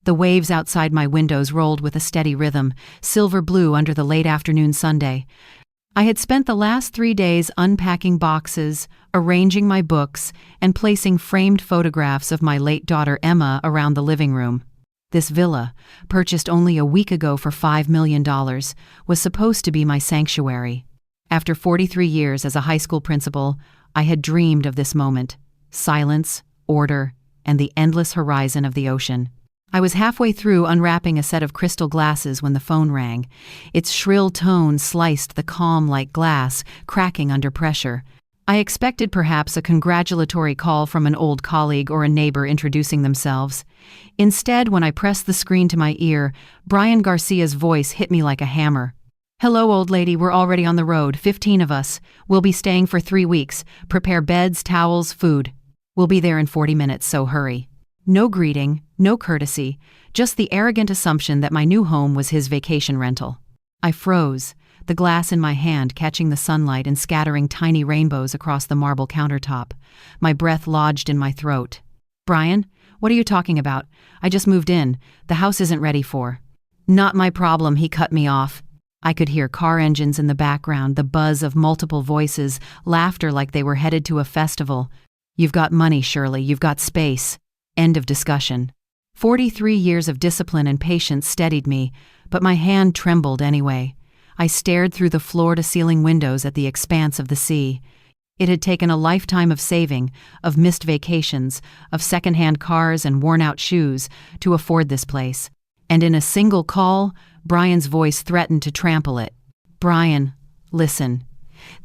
The waves outside my windows rolled with a steady rhythm, silver blue under the late afternoon Sunday. I had spent the last 3 days unpacking boxes, arranging my books, and placing framed photographs of my late daughter Emma around the living room. This villa, purchased only a week ago for $5 million, was supposed to be my sanctuary. After 43 years as a high school principal, I had dreamed of this moment: silence, order, and the endless horizon of the ocean. I was halfway through unwrapping a set of crystal glasses when the phone rang. Its shrill tone sliced the calm like glass, cracking under pressure. I expected perhaps a congratulatory call from an old colleague or a neighbor introducing themselves. Instead, when I pressed the screen to my ear, Brian Garcia's voice hit me like a hammer. "Hello, old lady, we're already on the road, 15 of us. We'll be staying for 3 weeks. Prepare beds, towels, food. We'll be there in 40 minutes, so hurry." No greeting, no courtesy, just the arrogant assumption that my new home was his vacation rental. I froze, the glass in my hand catching the sunlight and scattering tiny rainbows across the marble countertop. My breath lodged in my throat. "Brian, what are you talking about? I just moved in. The house isn't ready for." "Not my problem," he cut me off. I could hear car engines in the background, the buzz of multiple voices, laughter like they were headed to a festival. "You've got money, Shirley. You've got space." End of discussion. 43 years of discipline and patience steadied me, but my hand trembled anyway. I stared through the floor-to-ceiling windows at the expanse of the sea. It had taken a lifetime of saving, of missed vacations, of second-hand cars and worn-out shoes to afford this place. And in a single call, Brian's voice threatened to trample it. "Brian, listen.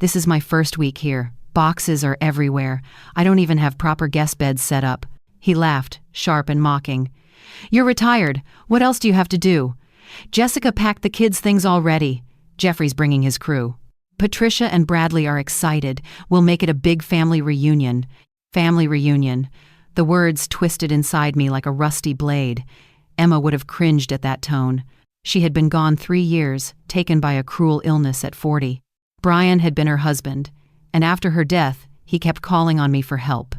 This is my first week here. Boxes are everywhere. I don't even have proper guest beds set up." He laughed, sharp and mocking. "You're retired. What else do you have to do? Jessica packed the kids' things already. Jeffrey's bringing his crew. Patricia and Bradley are excited. We'll make it a big family reunion." Family reunion. The words twisted inside me like a rusty blade. Emma would have cringed at that tone. She had been gone 3 years, taken by a cruel illness at 40. Brian had been her husband, and after her death, he kept calling on me for help.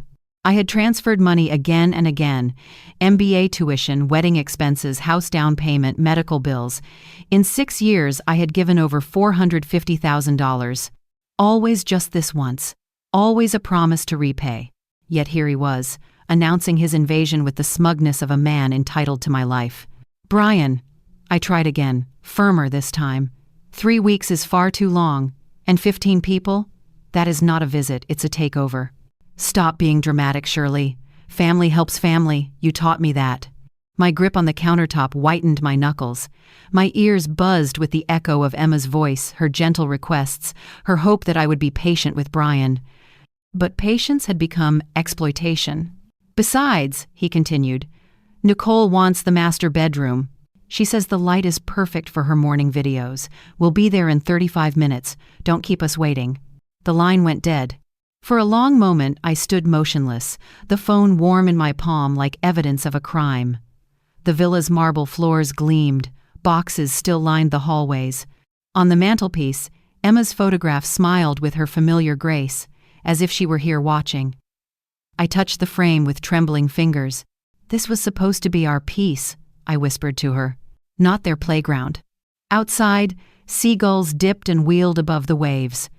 I had transferred money again and again: MBA tuition, wedding expenses, house down payment, medical bills. In 6 years, I had given over $450,000. Always just this once. Always a promise to repay. Yet here he was, announcing his invasion with the smugness of a man entitled to my life. "Brian," I tried again, firmer this time. 3 weeks is far too long. And 15 people? That is not a visit, it's a takeover. "Stop being dramatic, Shirley. Family helps family. You taught me that." My grip on the countertop whitened my knuckles. My ears buzzed with the echo of Emma's voice, her gentle requests, her hope that I would be patient with Brian. But patience had become exploitation. "Besides," he continued, "Nicole wants the master bedroom. She says the light is perfect for her morning videos. We'll be there in 35 minutes. Don't keep us waiting." The line went dead. For a long moment, I stood motionless, the phone warm in my palm like evidence of a crime. The villa's marble floors gleamed, boxes still lined the hallways. On the mantelpiece, Emma's photograph smiled with her familiar grace, as if she were here watching. I touched the frame with trembling fingers. "This was supposed to be our peace," I whispered to her, "not their playground." Outside, seagulls dipped and wheeled above the waves.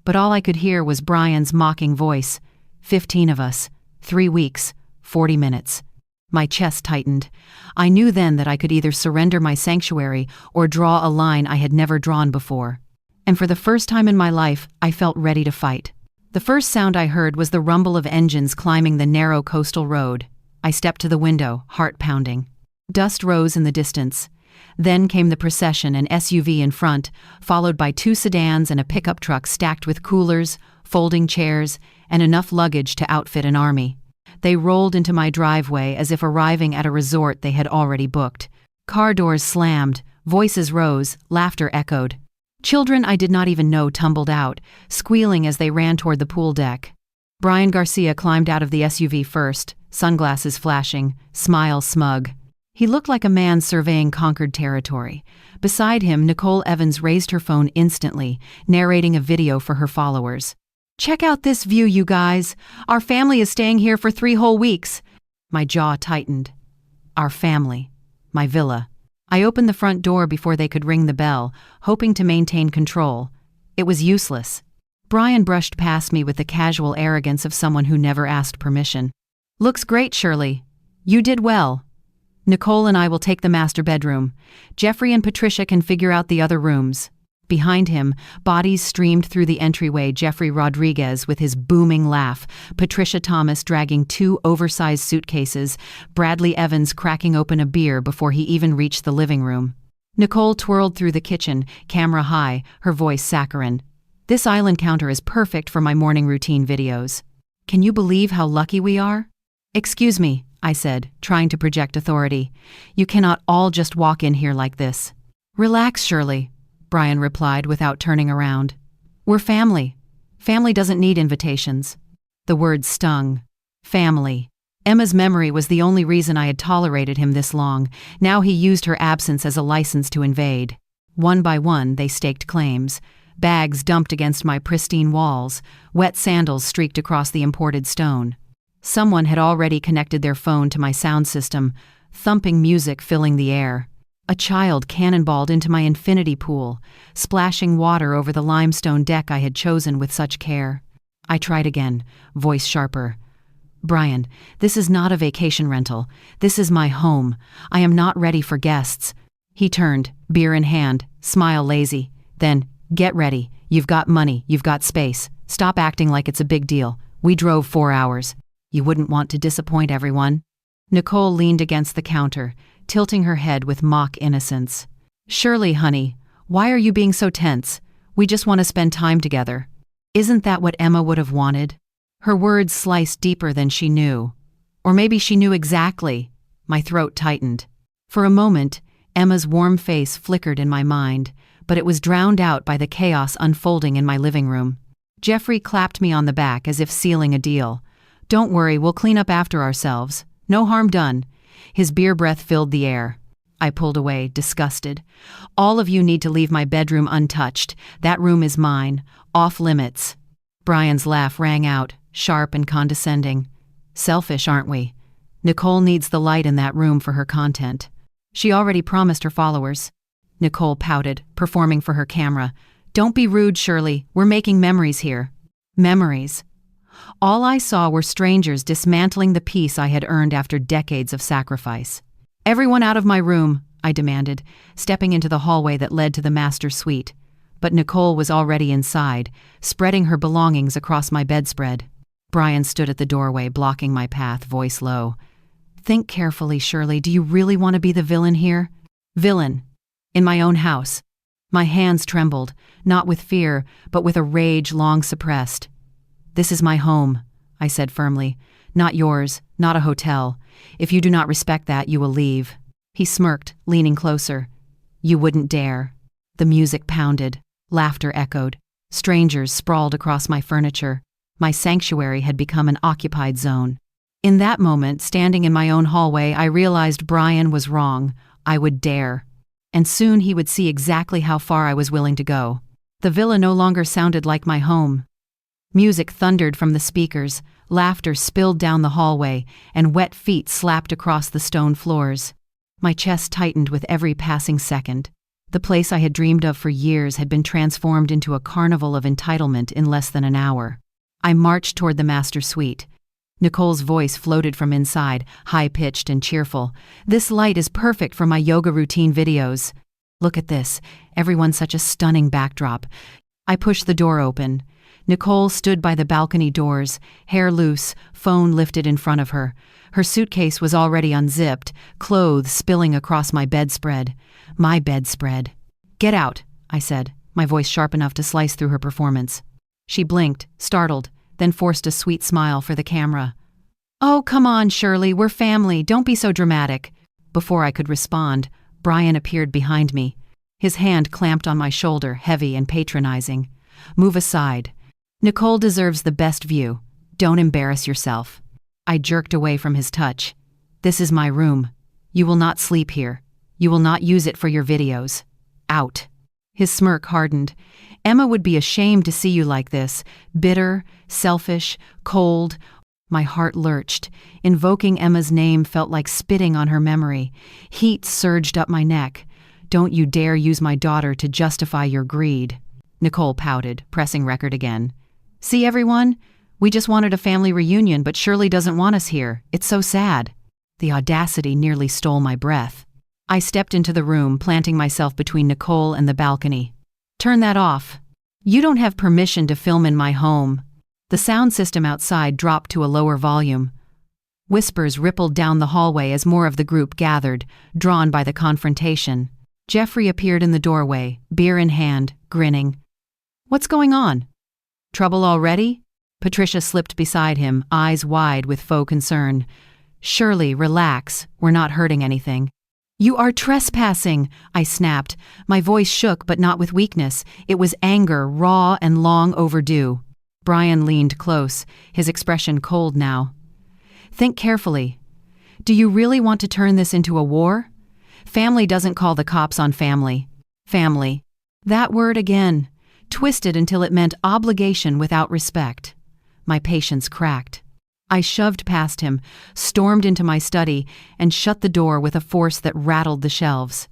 But all I could hear was Brian's mocking voice. 15 of us, 3 weeks, 40 minutes. My chest tightened. I knew then that I could either surrender my sanctuary or draw a line I had never drawn before. And for the first time in my life, I felt ready to fight. The first sound I heard was the rumble of engines climbing the narrow coastal road. I stepped to the window, heart pounding. Dust rose in the distance. Then came the procession, an SUV in front, followed by 2 sedans and a pickup truck stacked with coolers, folding chairs, and enough luggage to outfit an army. They rolled into my driveway as if arriving at a resort they had already booked. Car doors slammed, voices rose, laughter echoed. Children I did not even know tumbled out, squealing as they ran toward the pool deck. Brian Garcia climbed out of the SUV first, sunglasses flashing, smile smug. He looked like a man surveying conquered territory. Beside him, Nicole Evans raised her phone instantly, narrating a video for her followers. "Check out this view, you guys. Our family is staying here for 3 whole weeks." My jaw tightened. Our family. my villa. I opened the front door before they could ring the bell, hoping to maintain control. It was useless. Brian brushed past me with the casual arrogance of someone who never asked permission. "Looks great, Shirley. You did well. Nicole and I will take the master bedroom. Jeffrey and Patricia can figure out the other rooms." Behind him, bodies streamed through the entryway. Jeffrey Rodriguez with his booming laugh, Patricia Thomas dragging 2 oversized suitcases, Bradley Evans cracking open a beer before he even reached the living room. Nicole twirled through the kitchen, camera high, her voice saccharine. "This island counter is perfect for my morning routine videos. Can you believe how lucky we are?" "Excuse me," I said, trying to project authority. "You cannot all just walk in here like this." "Relax, Shirley," Brian replied without turning around. "We're family. Family doesn't need invitations." The word stung. Family. Emma's memory was the only reason I had tolerated him this long. Now he used her absence as a license to invade. One by one, they staked claims. Bags dumped against my pristine walls, wet sandals streaked across the imported stone. Someone had already connected their phone to my sound system, thumping music filling the air. A child cannonballed into my infinity pool, splashing water over the limestone deck I had chosen with such care. I tried again, voice sharper. "Brian, this is not a vacation rental. This is my home. I am not ready for guests." He turned, beer in hand, smile lazy. Then, "Get ready. You've got money. You've got space. Stop acting like it's a big deal. We drove 4 hours. You wouldn't want to disappoint everyone." Nicole leaned against the counter, tilting her head with mock innocence. "Shirley, honey, why are you being so tense? We just want to spend time together. Isn't that what Emma would have wanted?" Her words sliced deeper than she knew. Or maybe she knew exactly. My throat tightened. For a moment, Emma's warm face flickered in my mind, but it was drowned out by the chaos unfolding in my living room. Jeffrey clapped me on the back as if sealing a deal. "Don't worry, we'll clean up after ourselves. No harm done." His beer breath filled the air. I pulled away, disgusted. "All of you need to leave my bedroom untouched. That room is mine. Off limits." Brian's laugh rang out, sharp and condescending. "Selfish, aren't we? Nicole needs the light in that room for her content. She already promised her followers." Nicole pouted, performing for her camera. "Don't be rude, Shirley. We're making memories here." Memories. All I saw were strangers dismantling the peace I had earned after decades of sacrifice. "Everyone out of my room," I demanded, stepping into the hallway that led to the master suite. But Nicole was already inside, spreading her belongings across my bedspread. Brian stood at the doorway, blocking my path, voice low. "Think carefully, Shirley. Do you really want to be the villain here?" "Villain. In my own house." My hands trembled, not with fear, but with a rage long suppressed. "This is my home," I said firmly. "Not yours, not a hotel. If you do not respect that, you will leave." He smirked, leaning closer. "You wouldn't dare." The music pounded. Laughter echoed. Strangers sprawled across my furniture. My sanctuary had become an occupied zone. In that moment, standing in my own hallway, I realized Brian was wrong. I would dare. And soon he would see exactly how far I was willing to go. The villa no longer sounded like my home. Music thundered from the speakers, laughter spilled down the hallway, and wet feet slapped across the stone floors. My chest tightened with every passing second. The place I had dreamed of for years had been transformed into a carnival of entitlement in less than an hour. I marched toward the master suite. Nicole's voice floated from inside, high-pitched and cheerful. "This light is perfect for my yoga routine videos. Look at this, everyone's such a stunning backdrop." I pushed the door open. Nicole stood by the balcony doors, hair loose, phone lifted in front of her. Her suitcase was already unzipped, clothes spilling across my bedspread. My bedspread. "Get out," I said, my voice sharp enough to slice through her performance. She blinked, startled, then forced a sweet smile for the camera. "Oh, come on, Shirley, we're family, don't be so dramatic." Before I could respond, Brian appeared behind me. His hand clamped on my shoulder, heavy and patronizing. "Move aside. Nicole deserves the best view. Don't embarrass yourself." I jerked away from his touch. "This is my room. You will not sleep here. You will not use it for your videos. Out." His smirk hardened. "Emma would be ashamed to see you like this, bitter, selfish, cold. My heart lurched. Invoking Emma's name felt like spitting on her memory. Heat surged up my neck. "Don't you dare use my daughter to justify your greed." Nicole pouted, pressing record again. "See, everyone? We just wanted a family reunion, but Shirley doesn't want us here. It's so sad." The audacity nearly stole my breath. I stepped into the room, planting myself between Nicole and the balcony. "Turn that off. You don't have permission to film in my home." The sound system outside dropped to a lower volume. Whispers rippled down the hallway as more of the group gathered, drawn by the confrontation. Jeffrey appeared in the doorway, beer in hand, grinning. "What's going on? Trouble already?" Patricia slipped beside him, eyes wide with faux concern. "Shirley, relax. We're not hurting anything." "You are trespassing," I snapped. My voice shook, but not with weakness. It was anger, raw and long overdue. Brian leaned close, his expression cold now. "Think carefully. Do you really want to turn this into a war? Family doesn't call the cops on family. Family. That word again, twisted until it meant obligation without respect." My patience cracked. I shoved past him, stormed into my study, and shut the door with a force that rattled the shelves.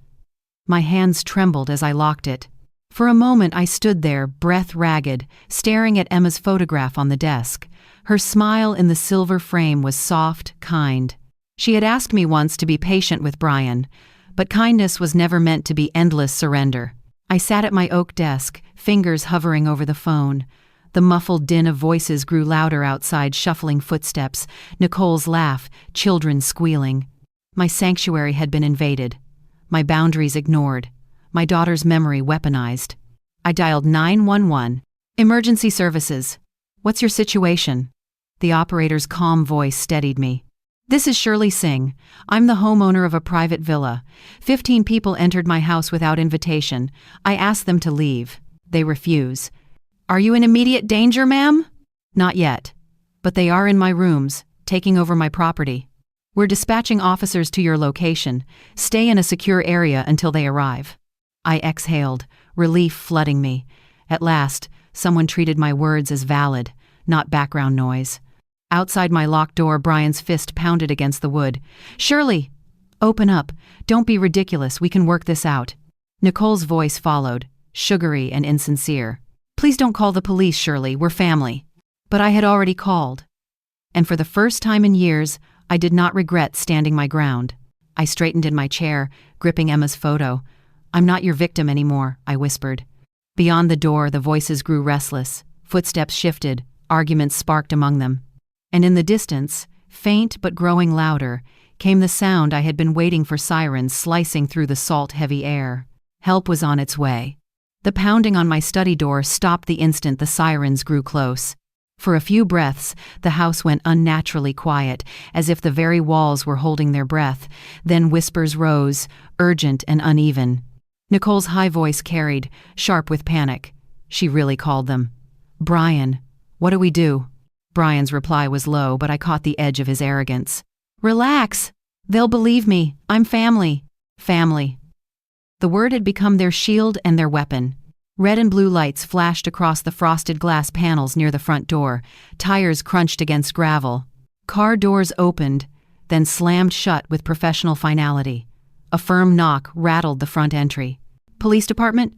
My hands trembled as I locked it. For a moment I stood there, breath ragged, staring at Emma's photograph on the desk. Her smile in the silver frame was soft, kind. She had asked me once to be patient with Brian, but kindness was never meant to be endless surrender. I sat at my oak desk, fingers hovering over the phone. The muffled din of voices grew louder outside, shuffling footsteps, Nicole's laugh, children squealing. My sanctuary had been invaded. My boundaries ignored. My daughter's memory weaponized. I dialed 911. "Emergency services. What's your situation?" The operator's calm voice steadied me. "This is Shirley Singh. I'm the homeowner of a private villa. 15 people entered my house without invitation. I asked them to leave. They refuse. Are you in immediate danger, ma'am?" "Not yet. But they are in my rooms, taking over my property. We're dispatching officers to your location. Stay in a secure area until they arrive." I exhaled, relief flooding me. At last, someone treated my words as valid, not background noise. Outside my locked door, Brian's fist pounded against the wood. "Shirley! Open up. Don't be ridiculous. We can work this out." Nicole's voice followed, sugary and insincere. "Please don't call the police, Shirley. We're family." But I had already called. And for the first time in years, I did not regret standing my ground. I straightened in my chair, gripping Emma's photo. "I'm not your victim anymore," I whispered. Beyond the door, the voices grew restless. Footsteps shifted, arguments sparked among them. And in the distance, faint but growing louder, came the sound I had been waiting for, sirens slicing through the salt-heavy air. Help was on its way. The pounding on my study door stopped the instant the sirens grew close. For a few breaths, the house went unnaturally quiet, as if the very walls were holding their breath. Then whispers rose, urgent and uneven. Nicole's high voice carried, sharp with panic. She really called them. "Brian, what do we do?" Brian's reply was low, but I caught the edge of his arrogance. "Relax. They'll believe me. I'm family." Family. The word had become their shield and their weapon. Red and blue lights flashed across the frosted glass panels near the front door. Tires crunched against gravel. Car doors opened, then slammed shut with professional finality. A firm knock rattled the front entry. "Police department?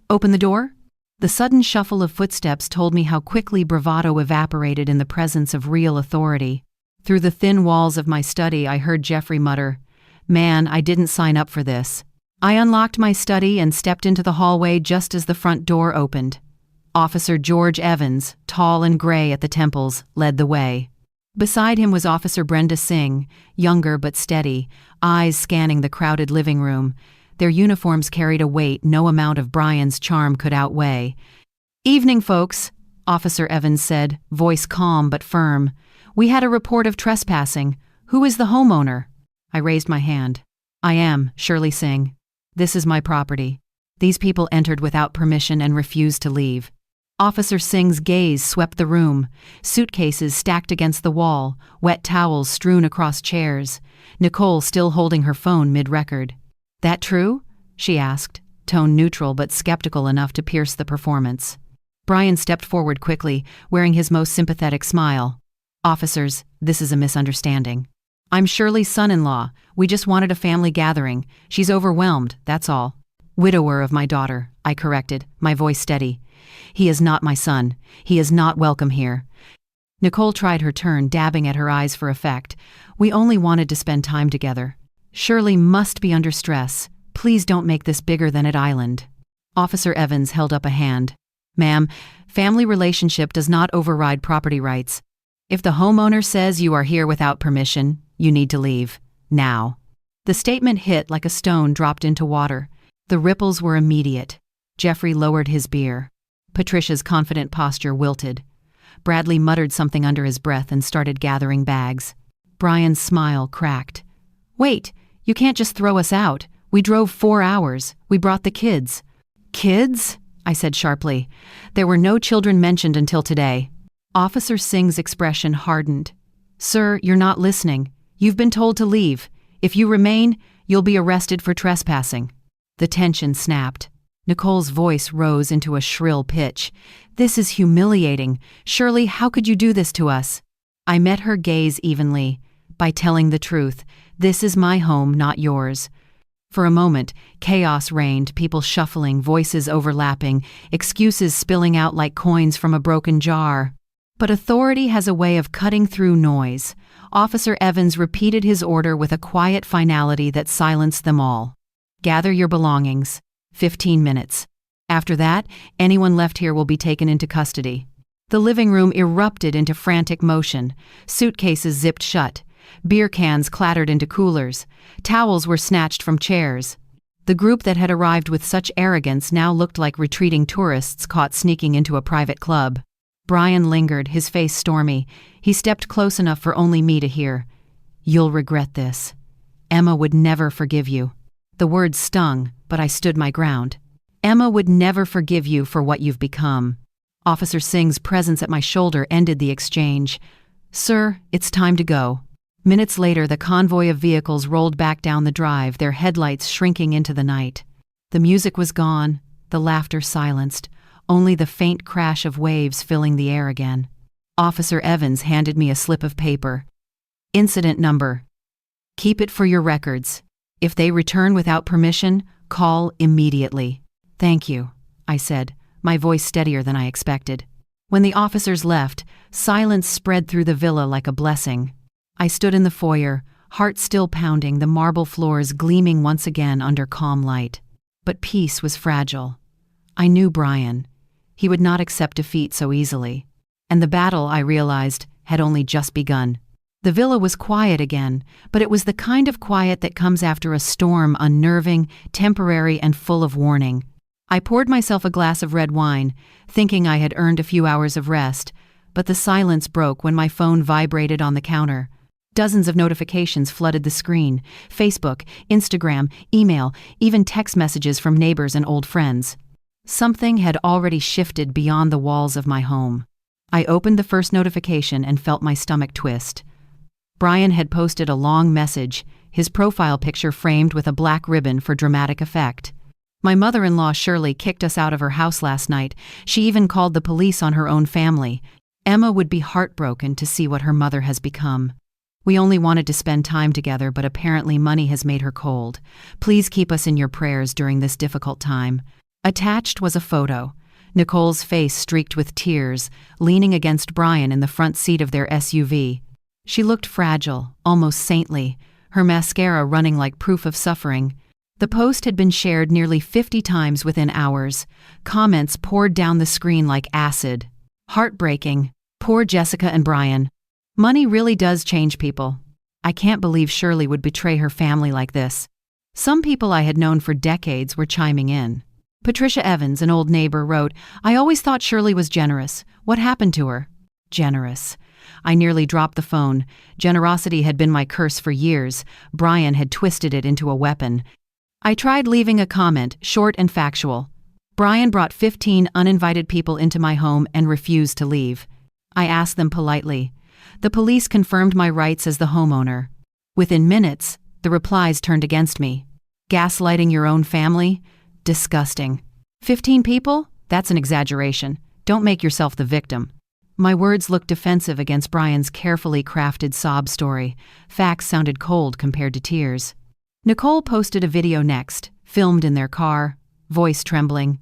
Open the door?" The sudden shuffle of footsteps told me how quickly bravado evaporated in the presence of real authority. Through the thin walls of my study, I heard Jeffrey mutter, "Man, I didn't sign up for this." I unlocked my study and stepped into the hallway just as the front door opened. Officer George Evans, tall and gray at the temples, led the way. Beside him was Officer Brenda Singh, younger but steady, eyes scanning the crowded living room. Their uniforms carried a weight no amount of Brian's charm could outweigh. "Evening, folks," Officer Evans said, voice calm but firm. "We had a report of trespassing. Who is the homeowner?" I raised my hand. "I am, Shirley Singh. This is my property. These people entered without permission and refused to leave." Officer Singh's gaze swept the room, suitcases stacked against the wall, wet towels strewn across chairs, Nicole still holding her phone mid-record. "That true?" she asked, tone neutral but skeptical enough to pierce the performance. Brian stepped forward quickly, wearing his most sympathetic smile. Officers, this is a misunderstanding. I'm Shirley's son-in-law. We just wanted a family gathering. She's overwhelmed, that's all. Widower of my daughter, I corrected, my voice steady. He is not my son. He is not welcome here. Nicole tried her turn, dabbing at her eyes for effect. We only wanted to spend time together. Shirley must be under stress. Please don't make this bigger than at Island. Officer Evans held up a hand. Ma'am, family relationship does not override property rights. If the homeowner says you are here without permission, you need to leave. Now. The statement hit like a stone dropped into water. The ripples were immediate. Jeffrey lowered his beer. Patricia's confident posture wilted. Bradley muttered something under his breath and started gathering bags. Brian's smile cracked. Wait, you can't just throw us out. We drove 4 hours. We brought the kids. Kids? I said sharply. There were no children mentioned until today. Officer Singh's expression hardened. Sir, you're not listening. You've been told to leave. If you remain, you'll be arrested for trespassing. The tension snapped. Nicole's voice rose into a shrill pitch. This is humiliating. Shirley, how could you do this to us? I met her gaze evenly. By telling the truth, this is my home, not yours. For a moment, chaos reigned, people shuffling, voices overlapping, excuses spilling out like coins from a broken jar. But authority has a way of cutting through noise. Officer Evans repeated his order with a quiet finality that silenced them all. Gather your belongings. 15 minutes. After that, anyone left here will be taken into custody. The living room erupted into frantic motion. Suitcases zipped shut. Beer cans clattered into coolers. Towels were snatched from chairs. The group that had arrived with such arrogance now looked like retreating tourists caught sneaking into a private club. Brian lingered, his face stormy. He stepped close enough for only me to hear. You'll regret this. Emma would never forgive you. The words stung, but I stood my ground. Emma would never forgive you for what you've become. Officer Singh's presence at my shoulder ended the exchange. Sir, it's time to go. Minutes later, the convoy of vehicles rolled back down the drive, their headlights shrinking into the night. The music was gone, the laughter silenced, only the faint crash of waves filling the air again. Officer Evans handed me a slip of paper. Incident number. Keep it for your records. If they return without permission, call immediately. Thank you, I said, my voice steadier than I expected. When the officers left, silence spread through the villa like a blessing. I stood in the foyer, heart still pounding, the marble floors gleaming once again under calm light. But peace was fragile. I knew Brian. He would not accept defeat so easily. And the battle, I realized, had only just begun. The villa was quiet again, but it was the kind of quiet that comes after a storm, unnerving, temporary, and full of warning. I poured myself a glass of red wine, thinking I had earned a few hours of rest, but the silence broke when my phone vibrated on the counter. Dozens of notifications flooded the screen. Facebook, Instagram, email, even text messages from neighbors and old friends. Something had already shifted beyond the walls of my home. I opened the first notification and felt my stomach twist. Brian had posted a long message, his profile picture framed with a black ribbon for dramatic effect. My mother-in-law Shirley kicked us out of her house last night. She even called the police on her own family. Emma would be heartbroken to see what her mother has become. We only wanted to spend time together, but apparently money has made her cold. Please keep us in your prayers during this difficult time. Attached was a photo. Nicole's face streaked with tears, leaning against Brian in the front seat of their SUV. She looked fragile, almost saintly, her mascara running like proof of suffering. The post had been shared nearly 50 times within hours. Comments poured down the screen like acid. Heartbreaking. Poor Jessica and Brian. Money really does change people. I can't believe Shirley would betray her family like this. Some people I had known for decades were chiming in. Patricia Evans, an old neighbor, wrote, I always thought Shirley was generous. What happened to her? Generous. I nearly dropped the phone. Generosity had been my curse for years. Brian had twisted it into a weapon. I tried leaving a comment, short and factual. Brian brought 15 uninvited people into my home and refused to leave. I asked them politely. The police confirmed my rights as the homeowner. Within minutes, the replies turned against me. Gaslighting your own family? Disgusting. 15 people? That's an exaggeration. Don't make yourself the victim. My words looked defensive against Brian's carefully crafted sob story. Facts sounded cold compared to tears. Nicole posted a video next, filmed in their car, voice trembling.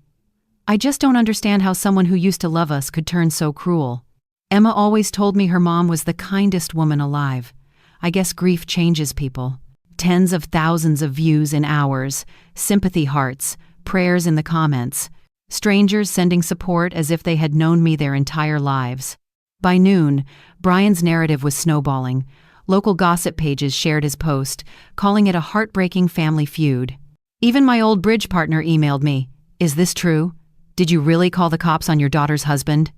I just don't understand how someone who used to love us could turn so cruel. Emma always told me her mom was the kindest woman alive. I guess grief changes people. Tens of thousands of views in hours, sympathy hearts, prayers in the comments. Strangers sending support as if they had known me their entire lives. By noon, Brian's narrative was snowballing. Local gossip pages shared his post, calling it a heartbreaking family feud. Even my old bridge partner emailed me, "Is this true? Did you really call the cops on your daughter's husband?"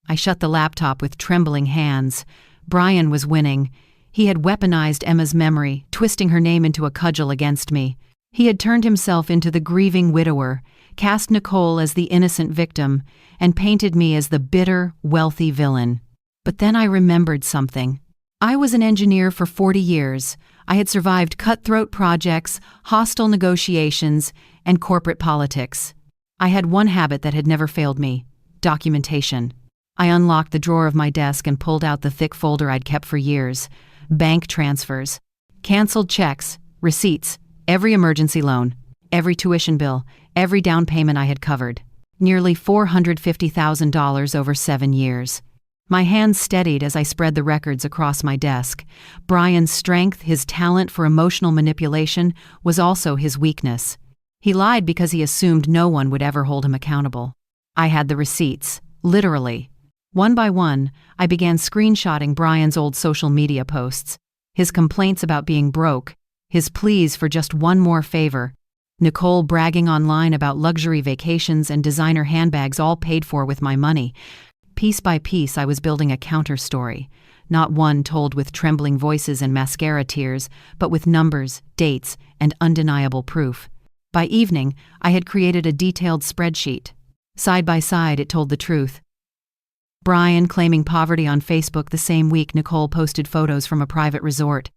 I shut the laptop with trembling hands. Brian was winning. He had weaponized Emma's memory, twisting her name into a cudgel against me. He had turned himself into the grieving widower, cast Nicole as the innocent victim, and painted me as the bitter, wealthy villain. But then I remembered something. I was an engineer for 40 years. I had survived cutthroat projects, hostile negotiations, and corporate politics. I had one habit that had never failed me: documentation. I unlocked the drawer of my desk and pulled out the thick folder I'd kept for years. Bank transfers, canceled checks, receipts, every emergency loan, every tuition bill, every down payment I had covered. Nearly $450,000 over 7 years. My hands steadied as I spread the records across my desk. Brian's strength, his talent for emotional manipulation, was also his weakness. He lied because he assumed no one would ever hold him accountable. I had the receipts, literally. One by one, I began screenshotting Brian's old social media posts, his complaints about being broke, his pleas for just one more favor, Nicole bragging online about luxury vacations and designer handbags all paid for with my money. Piece by piece, I was building a counter-story, not one told with trembling voices and mascara tears, but with numbers, dates, and undeniable proof. By evening, I had created a detailed spreadsheet. Side by side, it told the truth. Brian claiming poverty on Facebook the same week Nicole posted photos from a private resort.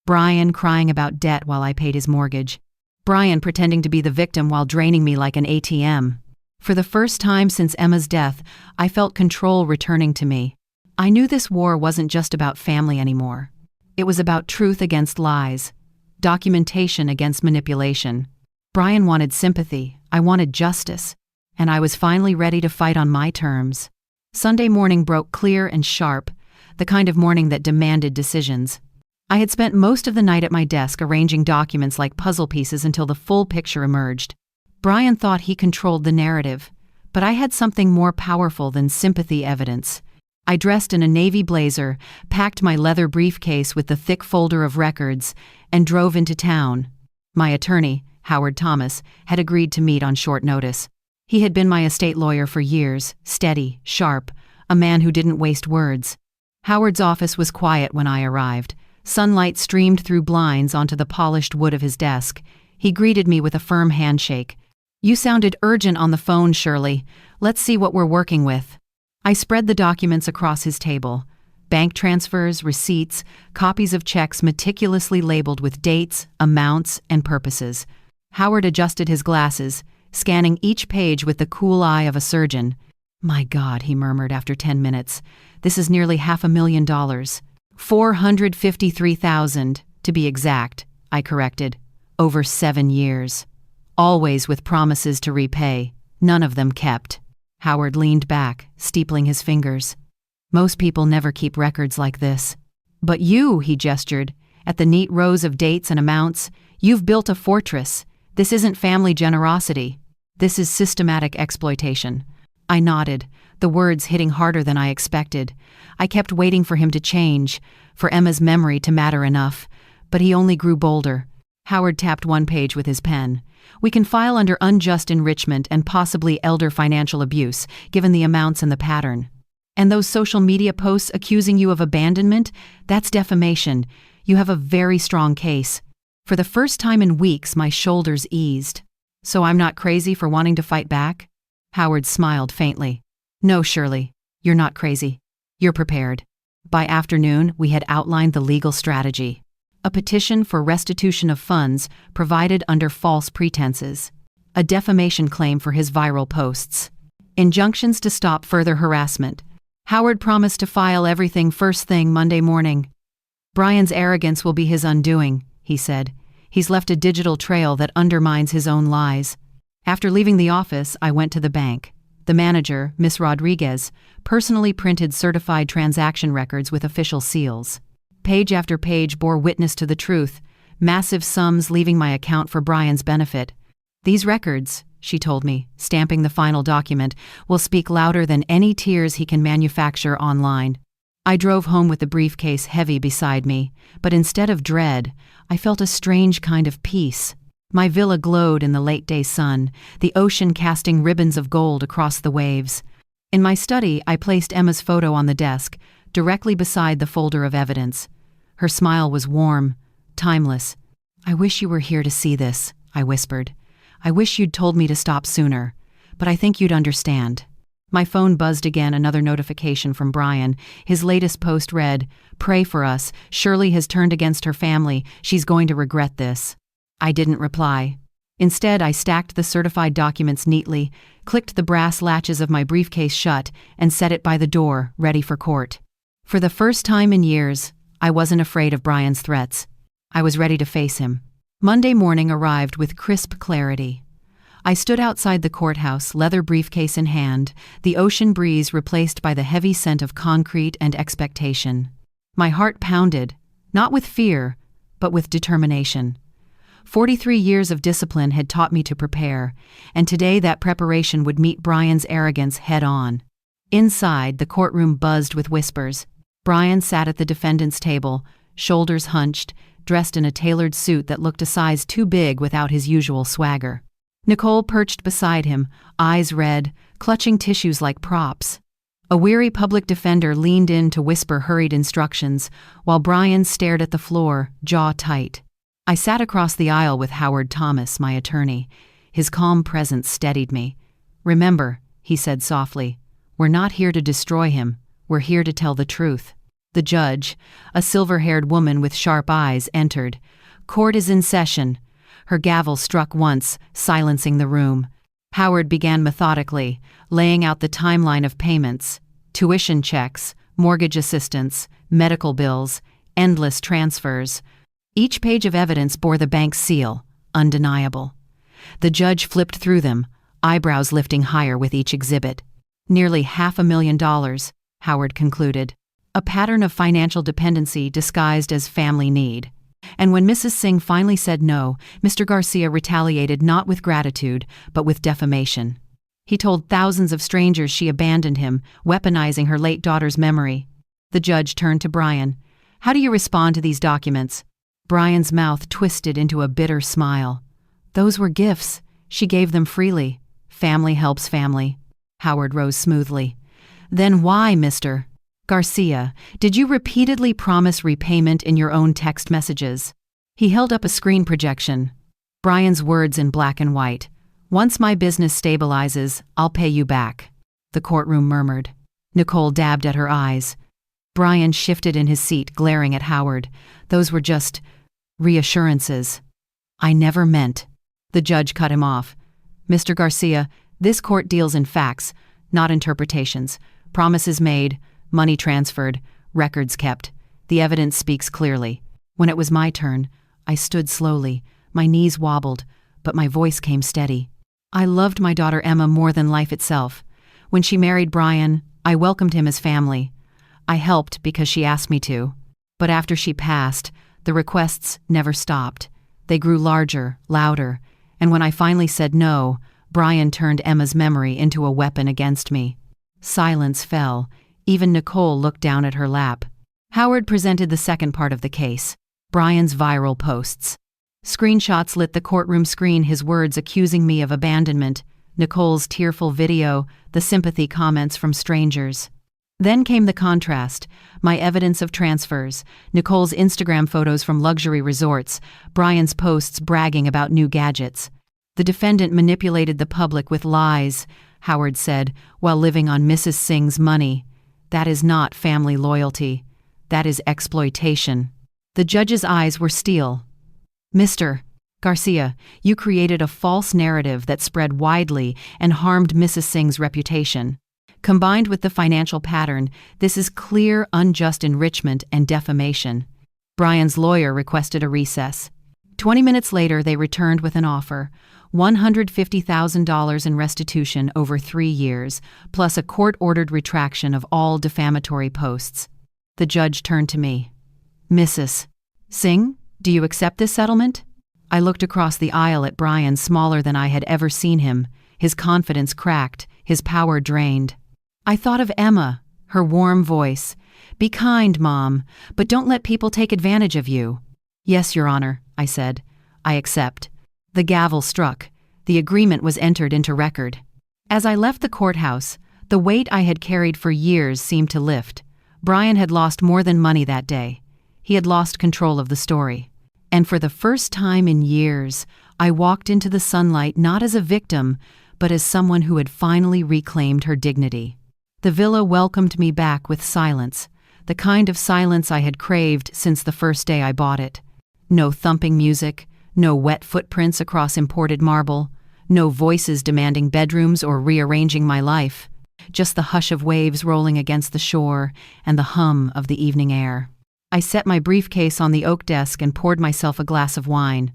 Brian crying about debt while I paid his mortgage. Brian pretending to be the victim while draining me like an ATM. For the first time since Emma's death, I felt control returning to me. I knew this war wasn't just about family anymore. It was about truth against lies, documentation against manipulation. Brian wanted sympathy, I wanted justice, and I was finally ready to fight on my terms. Sunday morning broke clear and sharp, the kind of morning that demanded decisions. I had spent most of the night at my desk arranging documents like puzzle pieces until the full picture emerged. Brian thought he controlled the narrative, but I had something more powerful than sympathy evidence. I dressed in a navy blazer, packed my leather briefcase with the thick folder of records, and drove into town. My attorney, Howard Thomas, had agreed to meet on short notice. He had been my estate lawyer for years, steady, sharp, a man who didn't waste words. Howard's office was quiet when I arrived. Sunlight streamed through blinds onto the polished wood of his desk. He greeted me with a firm handshake. "You sounded urgent on the phone, Shirley. Let's see what we're working with." I spread the documents across his table. Bank transfers, receipts, copies of checks meticulously labeled with dates, amounts, and purposes. Howard adjusted his glasses, scanning each page with the cool eye of a surgeon. "My God," he murmured after 10 minutes. "This is nearly $500,000. $453,000, to be exact," I corrected. "Over 7 years. Always with promises to repay. None of them kept." Howard leaned back, steepling his fingers. "Most people never keep records like this. But you," he gestured, at the neat rows of dates and amounts, "you've built a fortress. This isn't family generosity. This is systematic exploitation." I nodded, the words hitting harder than I expected. I kept waiting for him to change, for Emma's memory to matter enough, but he only grew bolder. Howard tapped one page with his pen. "We can file under unjust enrichment and possibly elder financial abuse, given the amounts and the pattern. And those social media posts accusing you of abandonment, that's defamation. You have a very strong case." For the first time in weeks, my shoulders eased. "So I'm not crazy for wanting to fight back?" Howard smiled faintly. "No, Shirley, you're not crazy. You're prepared." By afternoon, we had outlined the legal strategy. A petition for restitution of funds provided under false pretenses. A defamation claim for his viral posts. Injunctions to stop further harassment. Howard promised to file everything first thing Monday morning. Brian's arrogance will be his undoing, he said. He's left a digital trail that undermines his own lies. After leaving the office, I went to the bank. The manager, Miss Rodriguez, personally printed certified transaction records with official seals. Page after page bore witness to the truth, massive sums leaving my account for Brian's benefit. These records, she told me, stamping the final document, will speak louder than any tears he can manufacture online. I drove home with the briefcase heavy beside me, but instead of dread, I felt a strange kind of peace. My villa glowed in the late-day sun, the ocean casting ribbons of gold across the waves. In my study, I placed Emma's photo on the desk, directly beside the folder of evidence. Her smile was warm, timeless. "I wish you were here to see this," I whispered. "I wish you'd told me to stop sooner, but I think you'd understand." My phone buzzed again, another notification from Brian. His latest post read, "Pray for us. Shirley has turned against her family. She's going to regret this." I didn't reply. Instead, I stacked the certified documents neatly, clicked the brass latches of my briefcase shut, and set it by the door, ready for court. For the first time in years, I wasn't afraid of Brian's threats. I was ready to face him. Monday morning arrived with crisp clarity. I stood outside the courthouse, leather briefcase in hand, the ocean breeze replaced by the heavy scent of concrete and expectation. My heart pounded, not with fear, but with determination. 43 years of discipline had taught me to prepare, and today that preparation would meet Brian's arrogance head-on. Inside, the courtroom buzzed with whispers. Brian sat at the defendant's table, shoulders hunched, dressed in a tailored suit that looked a size too big without his usual swagger. Nicole perched beside him, eyes red, clutching tissues like props. A weary public defender leaned in to whisper hurried instructions, while Brian stared at the floor, jaw tight. I sat across the aisle with Howard Thomas, my attorney. His calm presence steadied me. "Remember," he said softly, "we're not here to destroy him. We're here to tell the truth." The judge, a silver-haired woman with sharp eyes, entered. "Court is in session." Her gavel struck once, silencing the room. Howard began methodically, laying out the timeline of payments: tuition checks, mortgage assistance, medical bills, endless transfers. Each page of evidence bore the bank's seal, undeniable. The judge flipped through them, eyebrows lifting higher with each exhibit. "Nearly $500,000, Howard concluded. A pattern of financial dependency disguised as family need. And when Mrs. Singh finally said no, Mr. Garcia retaliated not with gratitude, but with defamation. He told thousands of strangers she abandoned him, weaponizing her late daughter's memory. The judge turned to Brian. "How do you respond to these documents?" Brian's mouth twisted into a bitter smile. "Those were gifts. She gave them freely. Family helps family." Howard rose smoothly. "Then why, Mr. Garcia, did you repeatedly promise repayment in your own text messages?" He held up a screen projection. Brian's words in black and white. "Once my business stabilizes, I'll pay you back." The courtroom murmured. Nicole dabbed at her eyes. Brian shifted in his seat, glaring at Howard. "Those were just reassurances." "I never meant." The judge cut him off. "Mr. Garcia, this court deals in facts, not interpretations. Promises made, money transferred, records kept. The evidence speaks clearly. When it was my turn, I stood slowly. My knees wobbled, but my voice came steady. I loved my daughter Emma more than life itself. When she married Brian, I welcomed him as family. I helped because she asked me to. But after she passed, the requests never stopped. They grew larger, louder, and when I finally said no, Brian turned Emma's memory into a weapon against me. Silence fell. Even Nicole looked down at her lap. Howard presented the second part of the case, Brian's viral posts. Screenshots lit the courtroom screen, his words accusing me of abandonment, Nicole's tearful video, the sympathy comments from strangers. Then came the contrast, my evidence of transfers, Nicole's Instagram photos from luxury resorts, Brian's posts bragging about new gadgets. The defendant manipulated the public with lies, Howard said, while living on Mrs. Singh's money. That is not family loyalty. That is exploitation. The judge's eyes were steel. "Mr. Garcia, you created a false narrative that spread widely and harmed Mrs. Singh's reputation. Combined with the financial pattern, this is clear, unjust enrichment and defamation. Brian's lawyer requested a recess. 20 minutes later, they returned with an offer: $150,000 in restitution over 3 years, plus a court-ordered retraction of all defamatory posts. The judge turned to me. "Mrs. Singh, do you accept this settlement?" I looked across the aisle at Brian, smaller than I had ever seen him, his confidence cracked, his power drained. I thought of Emma, her warm voice. "Be kind, Mom, but don't let people take advantage of you." "Yes, Your Honor," I said. "I accept." The gavel struck. The agreement was entered into record. As I left the courthouse, the weight I had carried for years seemed to lift. Brian had lost more than money that day. He had lost control of the story. And for the first time in years, I walked into the sunlight not as a victim, but as someone who had finally reclaimed her dignity. The villa welcomed me back with silence, the kind of silence I had craved since the first day I bought it. No thumping music, no wet footprints across imported marble, no voices demanding bedrooms or rearranging my life, just the hush of waves rolling against the shore and the hum of the evening air. I set my briefcase on the oak desk and poured myself a glass of wine.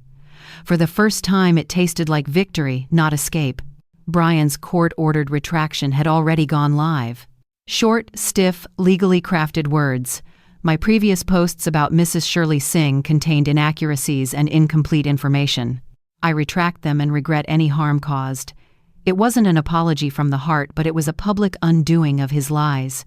For the first time, it tasted like victory, not escape. Brian's court-ordered retraction had already gone live. Short, stiff, legally crafted words. My previous posts about Mrs. Shirley Singh contained inaccuracies and incomplete information. I retract them and regret any harm caused. It wasn't an apology from the heart, but it was a public undoing of his lies.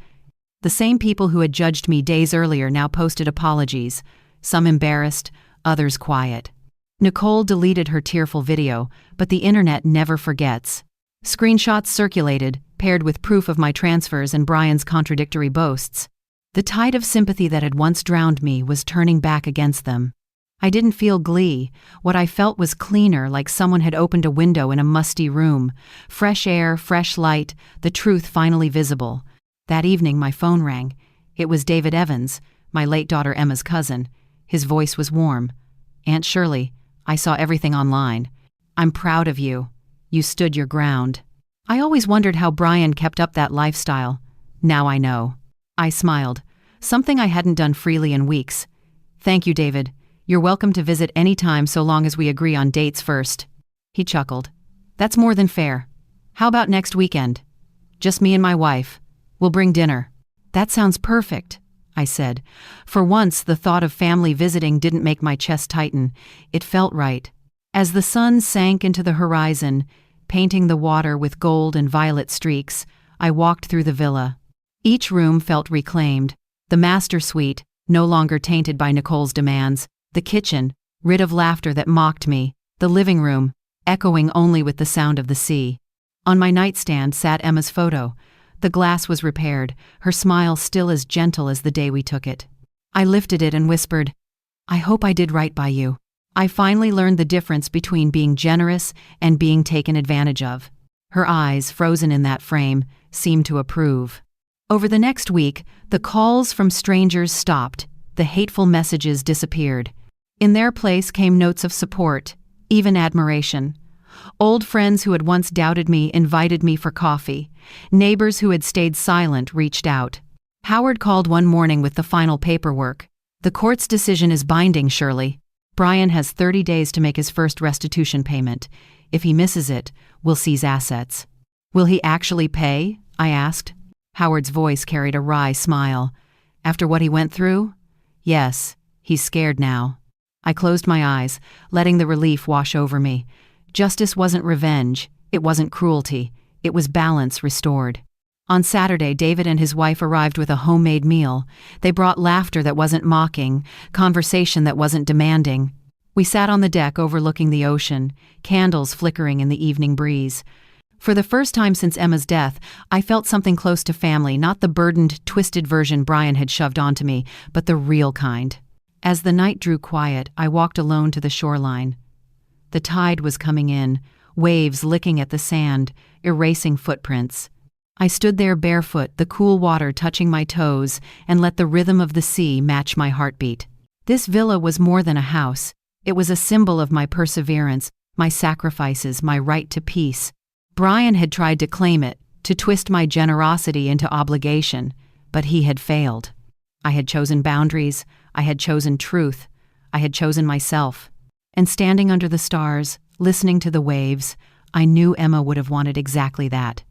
The same people who had judged me days earlier now posted apologies, some embarrassed, others quiet. Nicole deleted her tearful video, but the internet never forgets. Screenshots circulated, paired with proof of my transfers and Brian's contradictory boasts. The tide of sympathy that had once drowned me was turning back against them. I didn't feel glee. What I felt was cleaner, like someone had opened a window in a musty room. Fresh air, fresh light, the truth finally visible. That evening my phone rang. It was David Evans, my late daughter Emma's cousin. His voice was warm. "Aunt Shirley, I saw everything online. I'm proud of you. You stood your ground." I always wondered how Brian kept up that lifestyle. Now I know. I smiled, something I hadn't done freely in weeks. "Thank you, David. You're welcome to visit any time so long as we agree on dates first." He chuckled. "That's more than fair. How about next weekend? Just me and my wife. We'll bring dinner." "That sounds perfect," I said. For once, the thought of family visiting didn't make my chest tighten. It felt right. As the sun sank into the horizon, painting the water with gold and violet streaks, I walked through the villa. Each room felt reclaimed. The master suite, no longer tainted by Nicole's demands. The kitchen, rid of laughter that mocked me. The living room, echoing only with the sound of the sea. On my nightstand sat Emma's photo. The glass was repaired, her smile still as gentle as the day we took it. I lifted it and whispered, "I hope I did right by you." I finally learned the difference between being generous and being taken advantage of. Her eyes, frozen in that frame, seemed to approve. Over the next week, the calls from strangers stopped. The hateful messages disappeared. In their place came notes of support, even admiration. Old friends who had once doubted me invited me for coffee. Neighbors who had stayed silent reached out. Howard called one morning with the final paperwork. "The court's decision is binding, Shirley. Brian has 30 days to make his first restitution payment. If he misses it, we'll seize assets." "Will he actually pay?" I asked. Howard's voice carried a wry smile. "After what he went through? Yes, he's scared now." I closed my eyes, letting the relief wash over me. Justice wasn't revenge. It wasn't cruelty. It was balance restored. On Saturday, David and his wife arrived with a homemade meal. They brought laughter that wasn't mocking, conversation that wasn't demanding. We sat on the deck overlooking the ocean, candles flickering in the evening breeze. For the first time since Emma's death, I felt something close to family, not the burdened, twisted version Brian had shoved onto me, but the real kind. As the night drew quiet, I walked alone to the shoreline. The tide was coming in, waves licking at the sand, erasing footprints. I stood there barefoot, the cool water touching my toes, and let the rhythm of the sea match my heartbeat. This villa was more than a house. It was a symbol of my perseverance, my sacrifices, my right to peace. Brian had tried to claim it, to twist my generosity into obligation, but he had failed. I had chosen boundaries, I had chosen truth, I had chosen myself. And standing under the stars, listening to the waves, I knew Emma would have wanted exactly that.